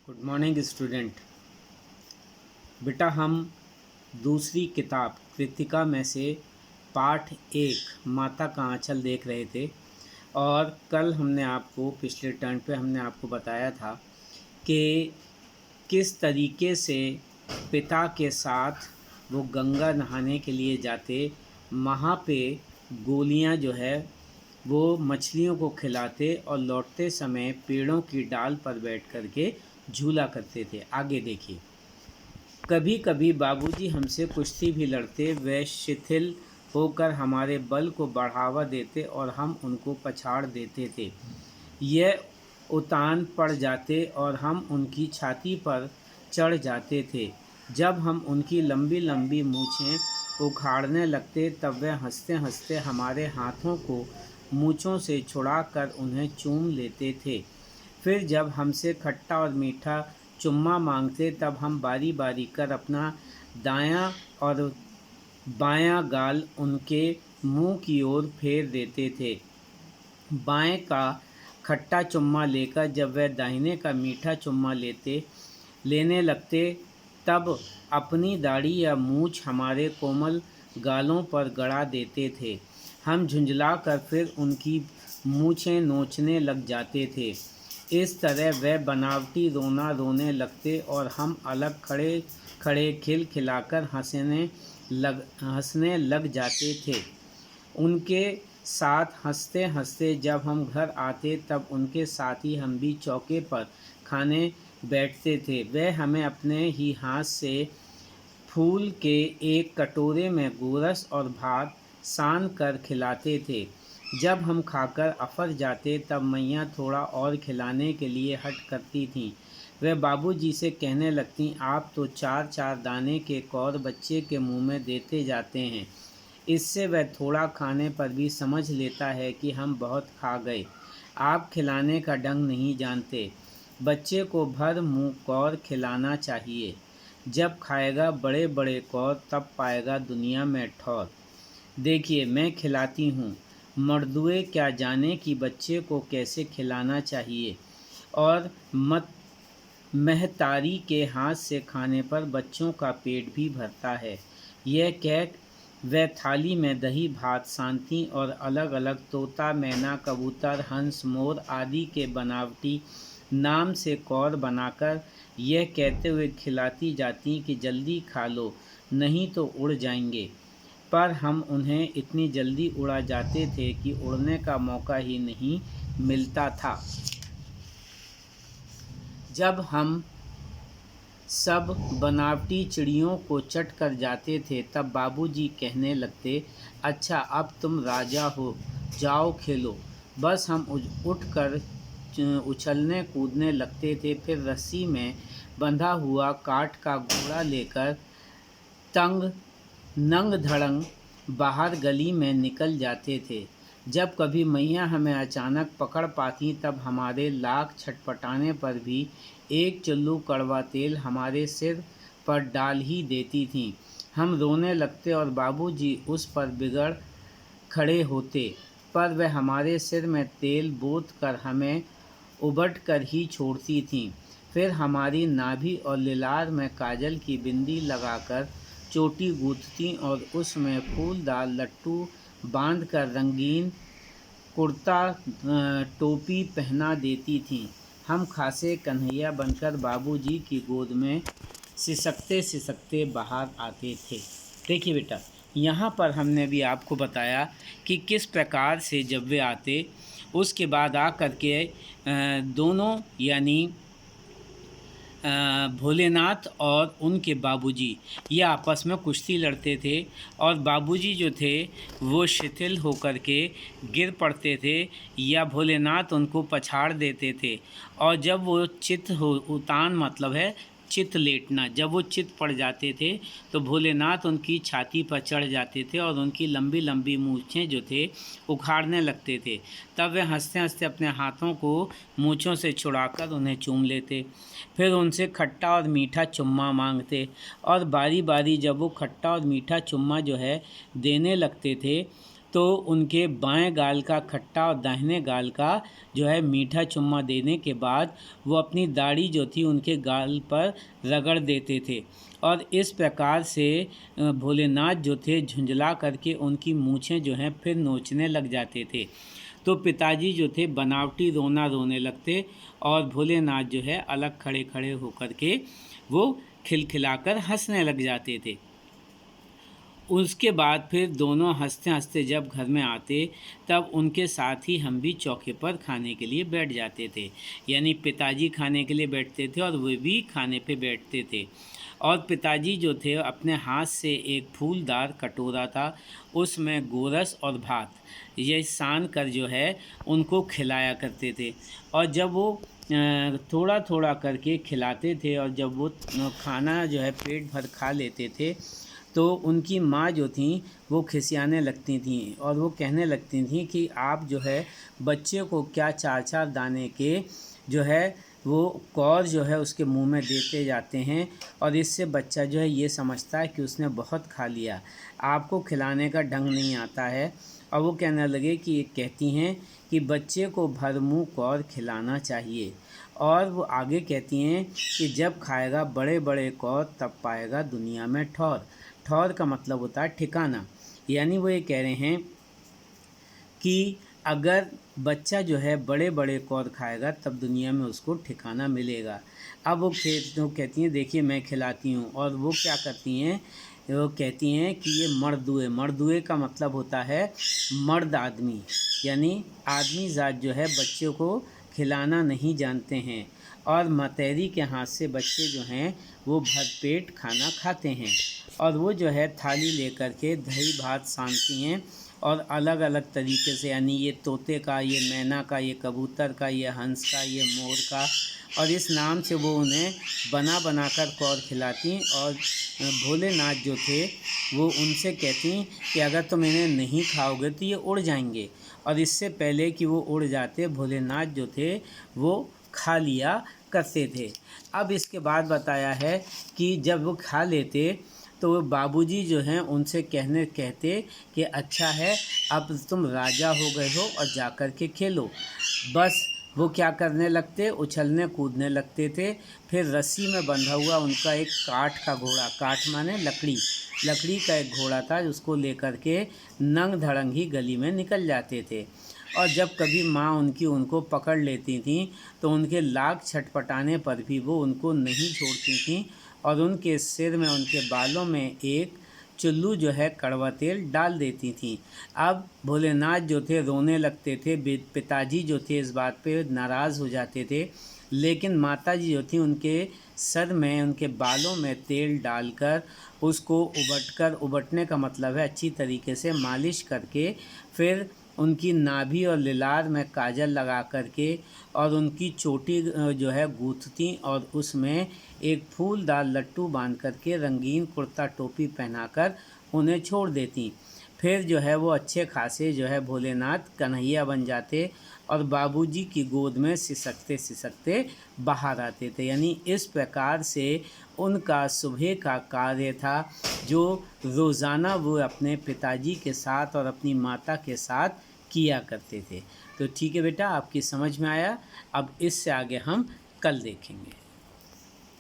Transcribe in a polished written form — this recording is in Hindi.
Good morning student. बेटा हम दूसरी किताब कृतिका में से पाठ 1 माता का आंचल देख रहे थे। और कल हमने आपको पिछले टर्न पे हमने आपको बताया था कि किस तरीके से पिता के साथ वो गंगा नहाने के लिए जाते, वहाँ पे गोलियाँ जो है वो मछलियों को खिलाते और लौटते समय पेड़ों की डाल पर बैठ कर के झूला करते थे। आगे देखिए। कभी कभी बाबूजी हमसे कुश्ती भी लड़ते, वे शिथिल होकर हमारे बल को बढ़ावा देते और हम उनको पछाड़ देते थे। यह उतान पड़ जाते और हम उनकी छाती पर चढ़ जाते थे। जब हम उनकी लंबी लंबी मूछें उखाड़ने लगते तब वे हंसते हंसते हमारे हाथों को मूँछों से छुड़ाकर उन्हें चूम लेते थे। फिर जब हमसे खट्टा और मीठा चुम्मा मांगते तब हम बारी बारी कर अपना दायां और बायां गाल उनके मुंह की ओर फेर देते थे। बाएं का खट्टा चुम्मा लेकर जब वह दाहिने का मीठा चुम्मा लेने लगते तब अपनी दाढ़ी या मूछ हमारे कोमल गालों पर गड़ा देते थे। हम झुंझलाकर फिर उनकी मूछें नोचने लग जाते थे। इस तरह वह बनावटी रोना रोने लगते और हम अलग खड़े खड़े खिलखिलाकर हंसने लग जाते थे। उनके साथ हंसते हंसते जब हम घर आते तब उनके साथ ही हम भी चौके पर खाने बैठते थे। वह हमें अपने ही हाथ से फूल के एक कटोरे में गोरस और भात सान कर खिलाते थे। जब हम खाकर अफर जाते तब मैयाँ थोड़ा और खिलाने के लिए हट करती थीं। वह बाबूजी से कहने लगती, आप तो चार चार दाने के कौर बच्चे के मुंह में देते जाते हैं। इससे वह थोड़ा खाने पर भी समझ लेता है कि हम बहुत खा गए। आप खिलाने का ढंग नहीं जानते। बच्चे को भर मुंह कौर खिलाना चाहिए। जब खाएगा बड़े बड़े कौर तब पाएगा दुनिया में ठौर। देखिए मैं खिलाती हूँ। मर्दुए क्या जाने कि बच्चे को कैसे खिलाना चाहिए। और महतारी के हाथ से खाने पर बच्चों का पेट भी भरता है। यह कह वह थाली में दही भात सांती और अलग अलग तोता मैना कबूतर हंस मोर आदि के बनावटी नाम से कौर बनाकर यह कहते हुए खिलाती जाती कि जल्दी खा लो नहीं तो उड़ जाएंगे। पर हम उन्हें इतनी जल्दी उड़ा जाते थे कि उड़ने का मौका ही नहीं मिलता था। जब हम सब बनावटी चिड़ियों को चट कर जाते थे तब बाबूजी कहने लगते, अच्छा अब तुम राजा हो, जाओ खेलो। बस हम उठकर उछलने कूदने लगते थे। फिर रस्सी में बंधा हुआ काठ का घोड़ा लेकर तंग नंग धड़ंग बाहर गली में निकल जाते थे। जब कभी मैया हमें अचानक पकड़ पाती तब हमारे लाख छटपटाने पर भी एक चुल्लू कड़वा तेल हमारे सिर पर डाल ही देती थीं। हम रोने लगते और बाबूजी उस पर बिगड़ खड़े होते, पर वह हमारे सिर में तेल बोत कर हमें उबट कर ही छोड़ती थीं। फिर हमारी नाभि और लिलार में काजल की बिंदी लगाकर चोटी गूंथती और उसमें फूलदार लट्टू बांधकर रंगीन कुर्ता टोपी पहना देती थीं। हम खासे कन्हैया बनकर बाबूजी की गोद में सिसकते सिसकते बाहर आते थे। देखिए बेटा, यहाँ पर हमने भी आपको बताया कि किस प्रकार से जब वे आते उसके बाद आ कर के दोनों यानी भोलेनाथ और उनके बाबूजी ये आपस में कुश्ती लड़ते थे और बाबूजी जो थे वो शिथिल होकर के गिर पड़ते थे या भोलेनाथ उनको पछाड़ देते थे। और जब वो चित हो उतान मतलब है चित लेटना, जब वो चित पड़ जाते थे तो भोलेनाथ उनकी छाती पर चढ़ जाते थे और उनकी लंबी लंबी मूछें जो थे उखाड़ने लगते थे। तब वे हंसते हंसते अपने हाथों को मूछों से छुड़ाकर उन्हें चूम लेते। फिर उनसे खट्टा और मीठा चुम्मा मांगते और बारी बारी जब वो खट्टा और मीठा चुम्मा जो है देने लगते थे तो उनके बाएं गाल का खट्टा और दाहिने गाल का जो है मीठा चुम्मा देने के बाद वो अपनी दाढ़ी जो थी उनके गाल पर रगड़ देते थे और इस प्रकार से भोलेनाथ जो थे झुंझला करके उनकी मूछें जो हैं फिर नोचने लग जाते थे। तो पिताजी जो थे बनावटी रोना रोने लगते और भोलेनाथ जो है अलग खड़े खड़े होकर के वो खिलखिलाकर हंसने लग जाते थे। उसके बाद फिर दोनों हंसते हंसते जब घर में आते तब उनके साथ ही हम भी चौके पर खाने के लिए बैठ जाते थे। यानी पिताजी खाने के लिए बैठते थे और वे भी खाने पे बैठते थे। और पिताजी जो थे अपने हाथ से एक फूलदार कटोरा था, उसमें गोरस और भात ये सान कर जो है उनको खिलाया करते थे। और जब वो थोड़ा थोड़ा करके खिलाते थे और जब वो खाना जो है पेट भर खा लेते थे तो उनकी माँ जो थी वो खिसियाने लगती थीं और वो कहने लगती थीं कि आप जो है बच्चे को क्या 4-4 दाने के जो है वो कौर जो है उसके मुंह में देते जाते हैं और इससे बच्चा जो है ये समझता है कि उसने बहुत खा लिया, आपको खिलाने का ढंग नहीं आता है। और वो कहने लगे कि ये कहती हैं कि बच्चे को भर मुँह कौर खिलाना चाहिए। और वो आगे कहती हैं कि जब खाएगा बड़े बड़े कौर तब पाएगा दुनिया में ठौर। ठौर का मतलब होता है ठिकाना। यानी वो ये कह रहे हैं कि अगर बच्चा जो है बड़े बड़े कौर खाएगा तब दुनिया में उसको ठिकाना मिलेगा। अब वो कहती हैं देखिए मैं खिलाती हूँ। और वो क्या करती हैं, वो कहती हैं कि ये मर्दुए। मर्दुए का मतलब होता है मर्द आदमी, यानी आदमी ज़ात जो है बच्चों को खिलाना नहीं जानते हैं और मतैरी के हाथ से बच्चे जो हैं वो भरपेट खाना खाते हैं। और वो जो है थाली लेकर के दही भात सानती हैं और अलग अलग तरीके से, यानी ये तोते का, ये मैना का, ये कबूतर का, ये हंस का, ये मोर का, और इस नाम से वो उन्हें बना बना कर कौर खिलाती। और भोलेनाथ जो थे वो उनसे कहती कि अगर तुम इन्हें नहीं खाओगे तो ये उड़ जाएंगे। और इससे पहले कि वो उड़ जाते कहते जो थे वो खा लिया करते थे। अब इसके बाद बताया है कि जब वो खा लेते तो बाबूजी जो हैं उनसे कहते कि अच्छा है अब तुम राजा हो गए हो और जा कर के खेलो। बस वो क्या करने लगते, उछलने कूदने लगते थे। फिर रस्सी में बंधा हुआ उनका एक काठ का घोड़ा, काठ माने लकड़ी का एक घोड़ा था, उसको लेकर के नंग धड़ंग ही गली में निकल जाते थे। और जब कभी माँ उनको पकड़ लेती थी तो उनके लाख छटपटाने पर भी वो उनको नहीं छोड़ती थी और उनके सिर में, उनके बालों में एक चुल्लू जो है कड़वा तेल डाल देती थी। अब भोलेनाथ जो थे रोने लगते थे, पिताजी जो थे इस बात पे नाराज़ हो जाते थे, लेकिन माताजी जो थी उनके सर में, उनके बालों में तेल डालकर उसको उबटने का मतलब है अच्छी तरीके से मालिश करके, फिर उनकी नाभि और लिलार में काजल लगा करके और उनकी चोटी जो है गूँथती और उसमें एक फूलदार लट्टू बांध करके रंगीन कुर्ता टोपी पहनाकर उन्हें छोड़ देती। फिर जो है वो अच्छे खासे जो है भोलेनाथ कन्हैया बन जाते और बाबूजी की गोद में सिसकते सिसकते बाहर आते थे। यानी इस प्रकार से उनका सुबह का कार्य था जो रोज़ाना वो अपने पिताजी के साथ और अपनी माता के साथ किया करते थे। तो ठीक है बेटा, आपकी समझ में आया। अब इससे आगे हम कल देखेंगे।